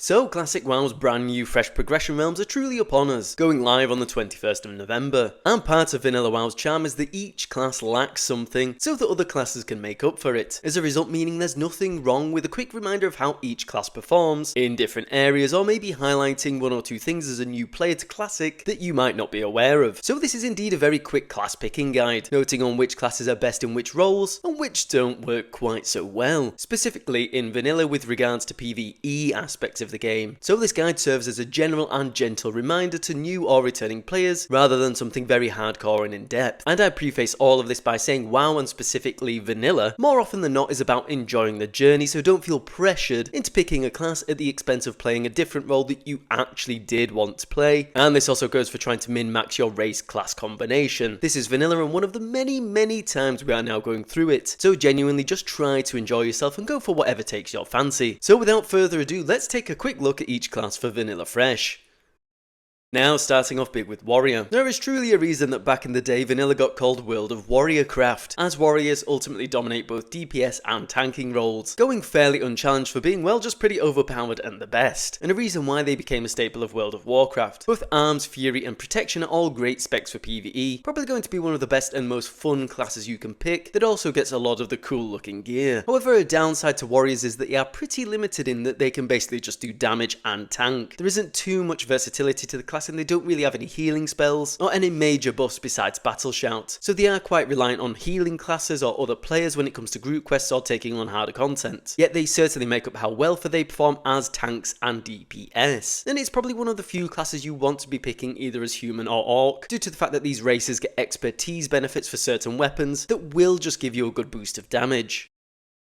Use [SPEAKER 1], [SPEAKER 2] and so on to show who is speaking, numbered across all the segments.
[SPEAKER 1] So, Classic WoW's brand new fresh progression realms are truly upon us, going live on the 21st of November. And part of Vanilla WoW's charm is that each class lacks something, so that other classes can make up for it. As a result, meaning there's nothing wrong with a quick reminder of how each class performs, in different areas, or maybe highlighting one or two things as a new player to Classic that you might not be aware of. So this is indeed a very quick class picking guide, noting on which classes are best in which roles, and which don't work quite so well, specifically in Vanilla with regards to PvE aspects of the game. So this guide serves as a general and gentle reminder to new or returning players, rather than something very hardcore and in-depth. And I preface all of this by saying WoW, and specifically Vanilla, more often than not is about enjoying the journey, so don't feel pressured into picking a class at the expense of playing a different role that you actually did want to play. And this also goes for trying to min-max your race class combination. This is Vanilla, and one of the many times we are now going through it, so genuinely just try to enjoy yourself and go for whatever takes your fancy. So without further ado, let's take a quick look at each class for Vanilla Fresh. Now, starting off big with Warrior. There is truly a reason that back in the day Vanilla got called World of Warcraft, as warriors ultimately dominate both DPS and tanking roles, going fairly unchallenged for being, well, just pretty overpowered and the best, and a reason why they became a staple of World of Warcraft. Both Arms, Fury and Protection are all great specs for PvE, probably going to be one of the best and most fun classes you can pick, that also gets a lot of the cool looking gear. However, a downside to warriors is that they are pretty limited in that they can basically just do damage and tank. There isn't too much versatility to the class, and they don't really have any healing spells or any major buffs besides Battle Shout, so they are quite reliant on healing classes or other players when it comes to group quests or taking on harder content. Yet they certainly make up how well they perform as tanks and DPS. And it's probably one of the few classes you want to be picking either as human or orc, due to the fact that these races get expertise benefits for certain weapons that will just give you a good boost of damage.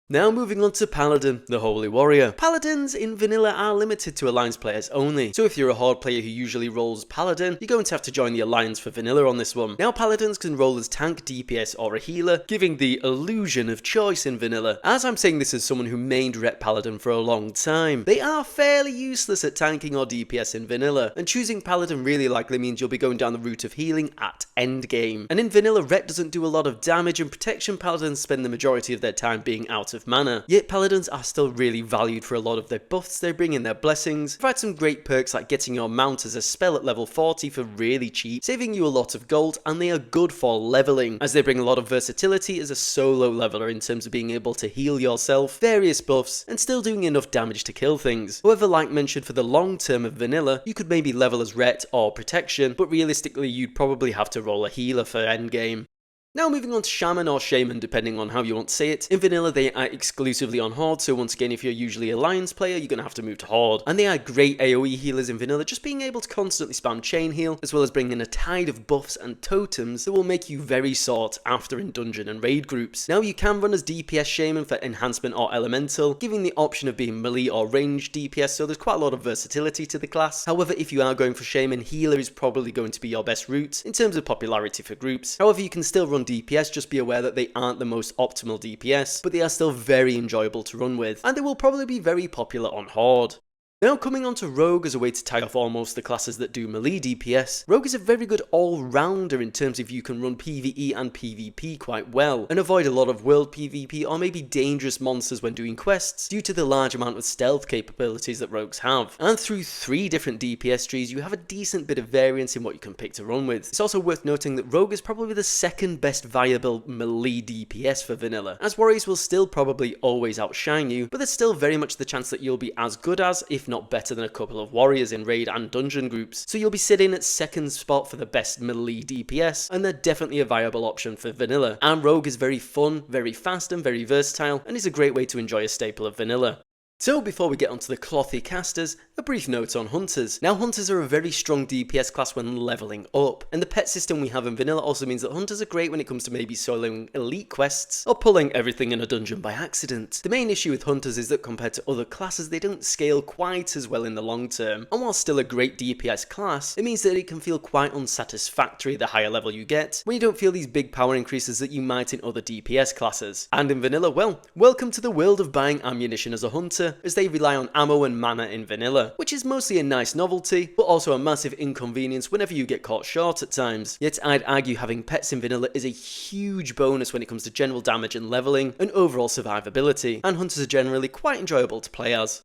[SPEAKER 1] Now moving on to Paladin, the Holy Warrior. Paladins in Vanilla are limited to Alliance players only, so if you're a Horde player who usually rolls Paladin, you're going to have to join the Alliance for Vanilla on this one. Now Paladins can roll as tank, DPS or a healer, giving the illusion of choice in Vanilla. As I'm saying this as someone who mained Rep Paladin for a long time, they are fairly useless at tanking or DPS in Vanilla, and choosing Paladin really likely means you'll be going down the route of healing at endgame. And in Vanilla, Rep doesn't do a lot of damage, and Protection Paladins spend the majority of their time being out of mana. Yet Paladins are still really valued for a lot of their buffs they bring in, their blessings, provide some great perks like getting your mount as a spell at level 40 for really cheap, saving you a lot of gold, and they are good for leveling, as they bring a lot of versatility as a solo leveler in terms of being able to heal yourself, various buffs, and still doing enough damage to kill things. However, like mentioned, for the long term of Vanilla, you could maybe level as Ret or Protection, but realistically you'd probably have to roll a healer for endgame. Now moving on to Shaman or Shaman, depending on how you want to say it. In Vanilla they are exclusively on Horde, so once again if you're usually Alliance player, you're going to have to move to Horde. And they are great AoE healers in Vanilla, just being able to constantly spam chain heal, as well as bring in a tide of buffs and totems that will make you very sought after in dungeon and raid groups. Now you can run as DPS Shaman for enhancement or elemental, giving the option of being melee or ranged DPS, so there's quite a lot of versatility to the class. However, if you are going for Shaman, healer is probably going to be your best route in terms of popularity for groups. However, you can still run DPS, just be aware that they aren't the most optimal DPS, but they are still very enjoyable to run with, and they will probably be very popular on Horde. Now coming on to Rogue as a way to tie off almost the classes that do melee DPS, Rogue is a very good all-rounder in terms of you can run PvE and PvP quite well, and avoid a lot of world PvP or maybe dangerous monsters when doing quests due to the large amount of stealth capabilities that Rogues have. And through 3 different DPS trees you have a decent bit of variance in what you can pick to run with. It's also worth noting that Rogue is probably the second best viable melee DPS for Vanilla, as Warriors will still probably always outshine you, but there's still very much the chance that you'll be as good as, if not better than, a couple of warriors in raid and dungeon groups, so you'll be sitting at second spot for the best melee DPS, and they're definitely a viable option for Vanilla. And Rogue is very fun, very fast and very versatile, and is a great way to enjoy a staple of Vanilla. So before we get onto the clothy casters, a brief note on Hunters. Now Hunters are a very strong DPS class when leveling up, and the pet system we have in Vanilla also means that Hunters are great when it comes to maybe soloing elite quests, or pulling everything in a dungeon by accident. The main issue with Hunters is that compared to other classes they don't scale quite as well in the long term, and while still a great DPS class, it means that it can feel quite unsatisfactory the higher level you get, when you don't feel these big power increases that you might in other DPS classes. And in Vanilla, well, welcome to the world of buying ammunition as a Hunter, as they rely on ammo and mana in Vanilla, which is mostly a nice novelty, but also a massive inconvenience whenever you get caught short at times. Yet I'd argue having pets in Vanilla is a huge bonus when it comes to general damage and leveling, and overall survivability, and Hunters are generally quite enjoyable to play as.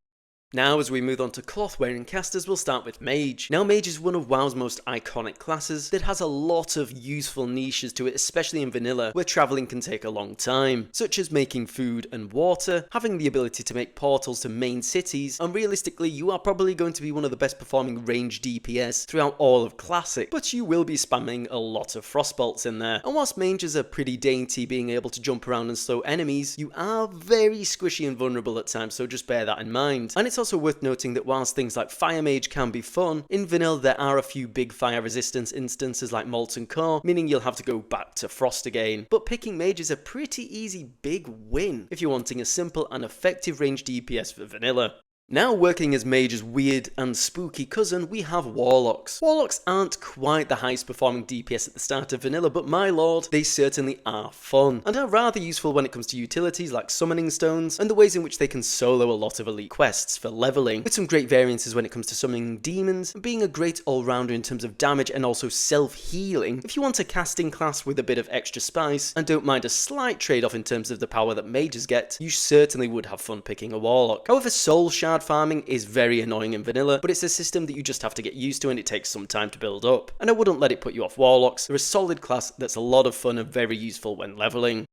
[SPEAKER 1] Now, as we move on to cloth-wearing casters, we'll start with Mage. Now, Mage is one of WoW's most iconic classes that has a lot of useful niches to it, especially in Vanilla, where travelling can take a long time, such as making food and water, having the ability to make portals to main cities, and realistically, you are probably going to be one of the best performing range DPS throughout all of Classic, but you will be spamming a lot of frostbolts in there. And whilst mages are pretty dainty, being able to jump around and slow enemies, you are very squishy and vulnerable at times, so just bear that in mind. And it's also worth noting that whilst things like Fire Mage can be fun, in Vanilla there are a few big fire resistance instances like Molten Core, meaning you'll have to go back to Frost again. But picking Mage is a pretty easy big win if you're wanting a simple and effective range DPS for Vanilla. Now, working as Mage's weird and spooky cousin, we have Warlocks. Warlocks aren't quite the highest performing DPS at the start of Vanilla, but my lord, they certainly are fun, and are rather useful when it comes to utilities like summoning stones, and the ways in which they can solo a lot of elite quests for leveling, with some great variances when it comes to summoning demons, and being a great all-rounder in terms of damage and also self-healing. If you want a casting class with a bit of extra spice, and don't mind a slight trade-off in terms of the power that mages get, you certainly would have fun picking a Warlock. However, Soul Shard farming is very annoying in Vanilla, but it's a system that you just have to get used to and it takes some time to build up. And I wouldn't let it put you off Warlocks. They're a solid class that's a lot of fun and very useful when leveling.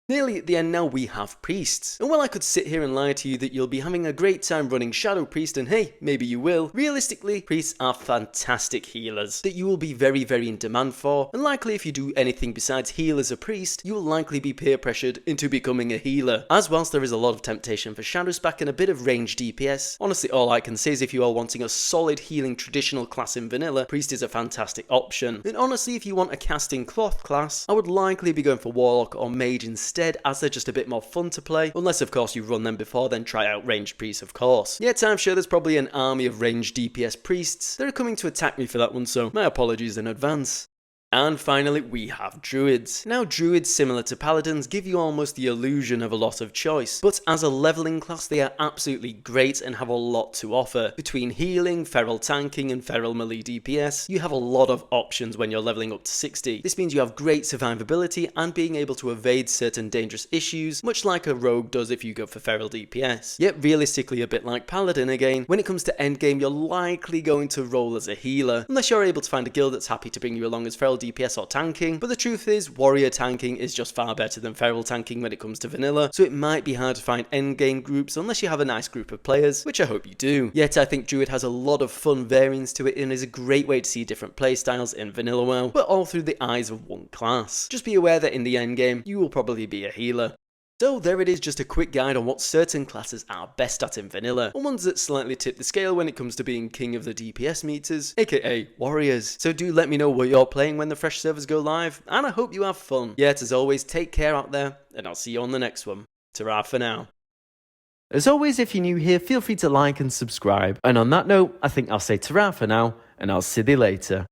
[SPEAKER 1] Nearly at the end now, we have Priests. And while I could sit here and lie to you that you'll be having a great time running Shadow Priest, and hey, maybe you will, realistically, Priests are fantastic healers that you will be very in demand for, and likely if you do anything besides heal as a Priest, you will likely be peer pressured into becoming a healer. As whilst there is a lot of temptation for Shadow Spec and a bit of range DPS, honestly all I can say is if you are wanting a solid healing traditional class in Vanilla, Priest is a fantastic option. And honestly, if you want a casting cloth class, I would likely be going for Warlock or Mage instead, as they're just a bit more fun to play, unless of course you run them before, then try out ranged priests of course. Yet I'm sure there's probably an army of ranged DPS priests that are coming to attack me for that one, so my apologies in advance. And finally, we have Druids. Now, Druids, similar to Paladins, give you almost the illusion of a lot of choice, but as a leveling class, they are absolutely great and have a lot to offer. Between healing, feral tanking, and feral melee DPS, you have a lot of options when you're leveling up to 60. This means you have great survivability and being able to evade certain dangerous issues, much like a rogue does if you go for feral DPS. Yet realistically, a bit like Paladin again, when it comes to endgame, you're likely going to roll as a healer, unless you're able to find a guild that's happy to bring you along as feral DPS or tanking, but the truth is, warrior tanking is just far better than feral tanking when it comes to Vanilla, so it might be hard to find endgame groups unless you have a nice group of players, which I hope you do. Yet I think Druid has a lot of fun variants to it and is a great way to see different playstyles in Vanilla WoW, but all through the eyes of one class. Just be aware that in the endgame, you will probably be a healer. So there it is, just a quick guide on what certain classes are best at in Vanilla, and ones that slightly tip the scale when it comes to being king of the DPS meters, aka warriors. So do let me know what you're playing when the fresh servers go live, and I hope you have fun. Yet as always, take care out there, and I'll see you on the next one. Ta-ra for now.
[SPEAKER 2] As always, if you're new here, feel free to like and subscribe. And on that note, I think I'll say ta-ra for now, and I'll see you later.